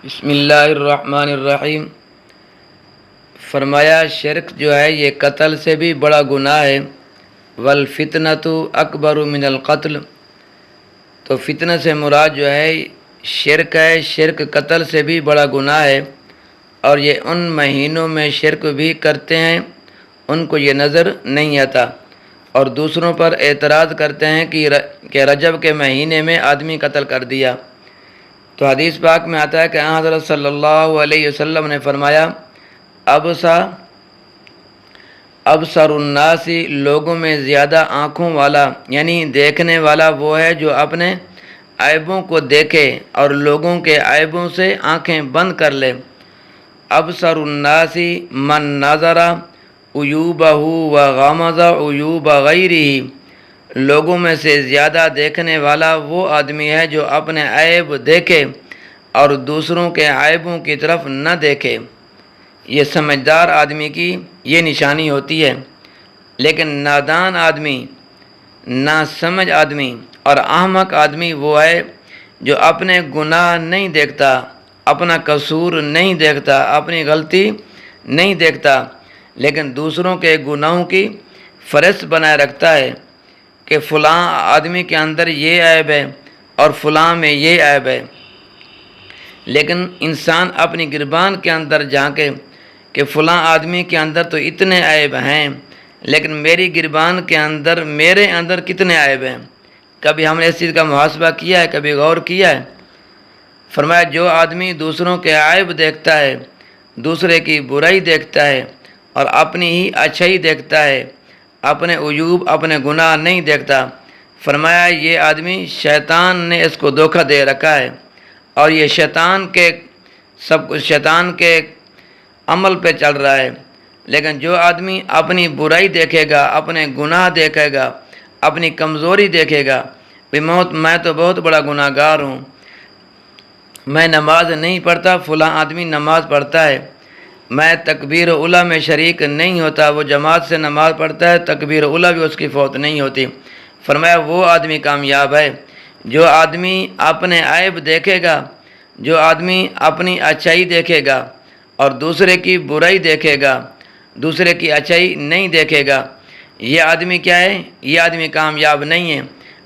بسم اللہ الرحمن الرحیم۔ فرمایا شرک جو ہے یہ قتل سے بھی بڑا گناہ ہے۔ والفتنۃ اکبر من القتل، تو فتنہ سے مراد جو ہے شرک ہے۔ شرک قتل سے بھی بڑا گناہ ہے، اور یہ ان مہینوں میں شرک بھی کرتے ہیں ان کو یہ نظر نہیں آتا، اور دوسروں پر اعتراض کرتے ہیں کہ رجب کے مہینے میں آدمی قتل کر دیا۔ تو حدیث پاک میں آتا ہے کہ حضرت صلی اللہ علیہ وسلم نے فرمایا، ابصر الناس، لوگوں میں زیادہ آنکھوں والا یعنی دیکھنے والا وہ ہے جو اپنے عیبوں کو دیکھے اور لوگوں کے عیبوں سے آنکھیں بند کر لے۔ ابصر الناس من نظر عیوبہ وغمض عیوب غیرہ، لوگوں میں سے زیادہ دیکھنے والا وہ آدمی ہے جو اپنے عیب دیکھے اور دوسروں کے عیبوں کی طرف نہ دیکھے۔ یہ سمجھدار آدمی کی یہ نشانی ہوتی ہے، لیکن نادان آدمی، ناسمجھ آدمی اور احمق آدمی وہ ہے جو اپنے گناہ نہیں دیکھتا، اپنا قصور نہیں دیکھتا، اپنی غلطی نہیں دیکھتا، لیکن دوسروں کے گناہوں کی فہرست بنائے رکھتا ہے کہ فلاں آدمی کے اندر یہ عیب ہے اور فلاں میں یہ عیب ہے۔ لیکن انسان اپنی گربان کے اندر جھانکے کہ فلاں آدمی کے اندر تو اتنے عیب ہیں، لیکن میری گربان کے اندر میرے اندر کتنے عیب ہیں؟ کبھی ہم نے اس چیز کا محاسبہ کیا ہے؟ کبھی غور کیا ہے؟ فرمایا جو آدمی دوسروں کے عیب دیکھتا ہے، دوسرے کی برائی دیکھتا ہے اور اپنی ہی اچھائی دیکھتا ہے، اپنے عیوب اپنے گناہ نہیں دیکھتا، فرمایا یہ آدمی شیطان نے اس کو دھوکہ دے رکھا ہے، اور یہ شیطان کے عمل پہ چل رہا ہے۔ لیکن جو آدمی اپنی برائی دیکھے گا، اپنے گناہ دیکھے گا، اپنی کمزوری دیکھے گا، میں تو بہت بڑا گناہ گار ہوں، میں نماز نہیں پڑھتا، فلاں آدمی نماز پڑھتا ہے، میں تکبیر اولیٰ میں شریک نہیں ہوتا، وہ جماعت سے نماز پڑھتا ہے، تکبیر اولیٰ بھی اس کی فوت نہیں ہوتی۔ فرمایا وہ آدمی کامیاب ہے۔ جو آدمی اپنے عیب دیکھے گا، جو آدمی اپنی اچھائی دیکھے گا اور دوسرے کی برائی دیکھے گا، دوسرے کی اچھائی نہیں دیکھے گا، یہ آدمی کیا ہے؟ یہ آدمی کامیاب نہیں ہے،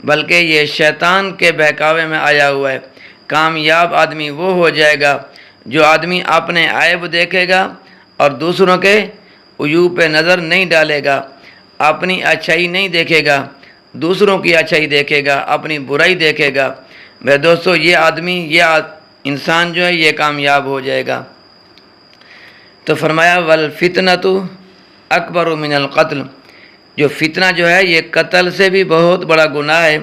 بلکہ یہ شیطان کے بہکاوے میں آیا ہوا ہے۔ کامیاب آدمی وہ ہو جائے گا جو آدمی اپنے عیب دیکھے گا اور دوسروں کے عیوب پہ نظر نہیں ڈالے گا، اپنی اچھائی نہیں دیکھے گا، دوسروں کی اچھائی دیکھے گا، اپنی برائی دیکھے گا۔ میرے دوستو یہ آدمی، یہ انسان جو ہے یہ کامیاب ہو جائے گا۔ تو فرمایا والفتنۃ اکبر من القتل، جو فتنہ جو ہے یہ قتل سے بھی بہت بڑا گناہ ہے۔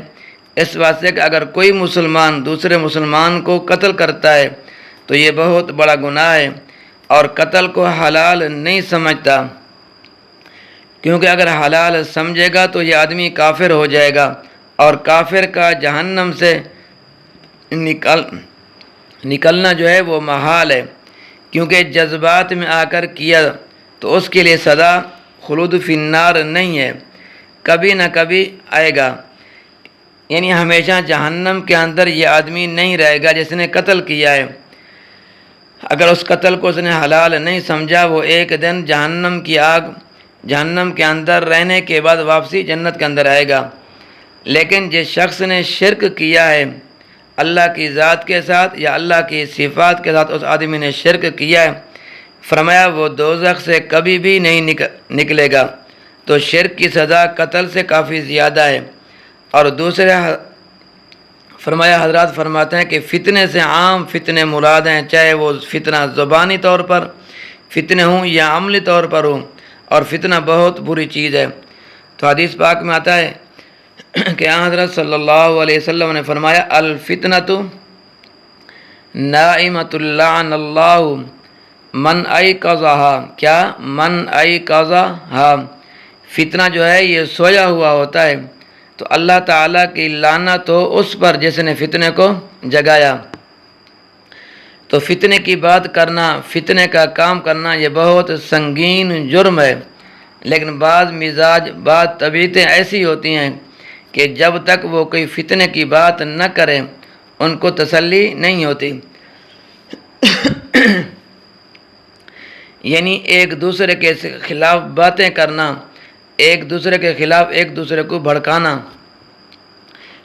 اس واسطے کہ اگر کوئی مسلمان دوسرے مسلمان کو قتل کرتا ہے تو یہ بہت بڑا گناہ ہے، اور قتل کو حلال نہیں سمجھتا، کیونکہ اگر حلال سمجھے گا تو یہ آدمی کافر ہو جائے گا، اور کافر کا جہنم سے نکلنا جو ہے وہ محال ہے، کیونکہ جذبات میں آ کر کیا تو اس کے لیے سزا خلود فی النار نہیں ہے، کبھی نہ کبھی آئے گا، یعنی ہمیشہ جہنم کے اندر یہ آدمی نہیں رہے گا جس نے قتل کیا ہے۔ اگر اس قتل کو اس نے حلال نہیں سمجھا، وہ ایک دن جہنم کی آگ، جہنم کے اندر رہنے کے بعد واپسی جنت کے اندر آئے گا۔ لیکن جس شخص نے شرک کیا ہے اللہ کی ذات کے ساتھ یا اللہ کی صفات کے ساتھ، اس آدمی نے شرک کیا ہے، فرمایا وہ دوزخ سے کبھی بھی نہیں نکلے گا۔ تو شرک کی سزا قتل سے کافی زیادہ ہے۔ اور دوسرے فرمایا حضرات فرماتے ہیں کہ فتنے سے عام فتنے مراد ہیں، چاہے وہ فتنہ زبانی طور پر فتنے ہوں یا عملی طور پر ہوں، اور فتنہ بہت بری چیز ہے۔ تو حدیث پاک میں آتا ہے کہ حضرت صلی اللہ علیہ وسلم نے فرمایا الفتنۃ نائمۃ لعن اللہ من ایقظھا، کیا؟ من ایقظھا، فتنہ جو ہے یہ سویا ہوا ہوتا ہے، تو اللہ تعالیٰ کی لعنت ہو اس پر جس نے فتنے کو جگایا۔ تو فتنے کی بات کرنا، فتنے کا کام کرنا یہ بہت سنگین جرم ہے، لیکن بعض مزاج، بعض طبیعتیں ایسی ہوتی ہیں کہ جب تک وہ کوئی فتنے کی بات نہ کریں ان کو تسلی نہیں ہوتی۔ یعنی ایک دوسرے کے خلاف باتیں کرنا، ایک دوسرے کے خلاف ایک دوسرے کو بھڑکانا۔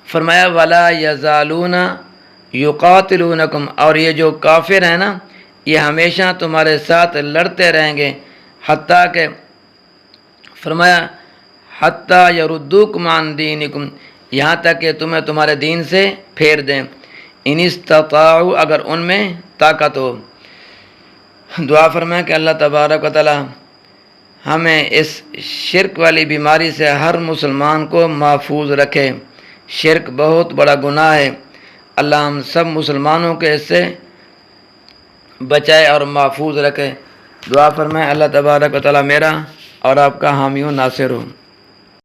فرمایا وَلَا يَزَالُونَ يُقَاتِلُونَكُمْ، اور یہ جو کافر ہیں نا یہ ہمیشہ تمہارے ساتھ لڑتے رہیں گے، حتیٰ کہ فرمایا حتیٰ يَرُدُّوكُمْ عَنْ دِينِكُمْ، یہاں تک کہ تمہیں تمہارے دین سے پھیر دیں، اِنِ اسْتَطَاعُوا، اگر ان میں طاقت ہو۔ دعا فرمائیں کہ اللہ تبارک و تعالی ہمیں اس شرک والی بیماری سے ہر مسلمان کو محفوظ رکھے۔ شرک بہت بڑا گناہ ہے، اللہ ہم سب مسلمانوں کے اس سے بچائے اور محفوظ رکھے۔ دعا فرمائیں اللہ تبارک و تعالی میرا اور آپ کا حامی و ناصر ہو۔